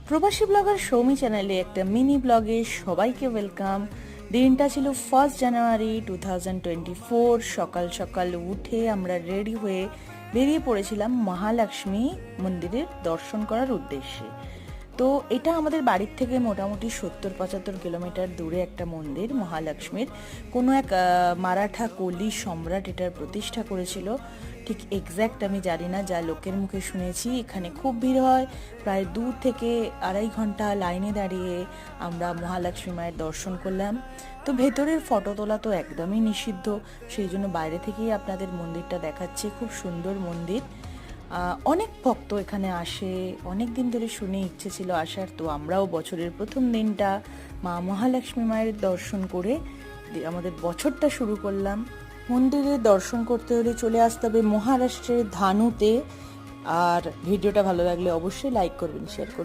প্রবাসী ব্লগার সৌমি চ্যানেলে একটা মিনি ব্লগে সবাইকে ওয়েলকাম। দিনটা ছিল 1 জানুয়ারি 2024। সকাল সকাল উঠে আমরা রেডি হয়ে বেরিয়ে পড়েছিলাম মহালক্ষ্মী মন্দিরের দর্শন করার উদ্দেশ্যে। তো এটা আমাদের বাড়ির থেকে মোটামুটি 70-75 কিলোমিটার দূরে একটা মন্দির। মহালক্ষ্মীর কোনো এক মারাঠা কলি সম্রাট এটার প্রতিষ্ঠা করেছিল, ঠিক এক্স্যাক্ট আমি জানি না, যা লোকের মুখে শুনেছি। এখানে খুব ভিড় হয়, প্রায় 2 থেকে 2.5 ঘন্টা লাইনে দাঁড়িয়ে আমরা মহালক্ষ্মী মায়ের দর্শন করলাম। তো ভেতরের ফটো তোলা তো একদমই নিষিদ্ধ, সেই জন্য বাইরে থেকেই আপনাদের মন্দিরটা দেখাচ্ছি। খুব সুন্দর মন্দির, অনেক ভক্ত এখানে আসে, অনেক দিন ধরে শুনে ইচ্ছে ছিল আসার। তো আমরাও বছরের প্রথম দিনটা মা মহালক্ষ্মী মায়ের দর্শন করে আমাদের বছরটা শুরু করলাম। মন্দিরে দর্শন করতে হলে চলে আসতে হবে মহারাষ্ট্রের ধানুতে। আর ভিডিওটা ভালো লাগলে অবশ্যই লাইক করবেন, শেয়ার করবেন।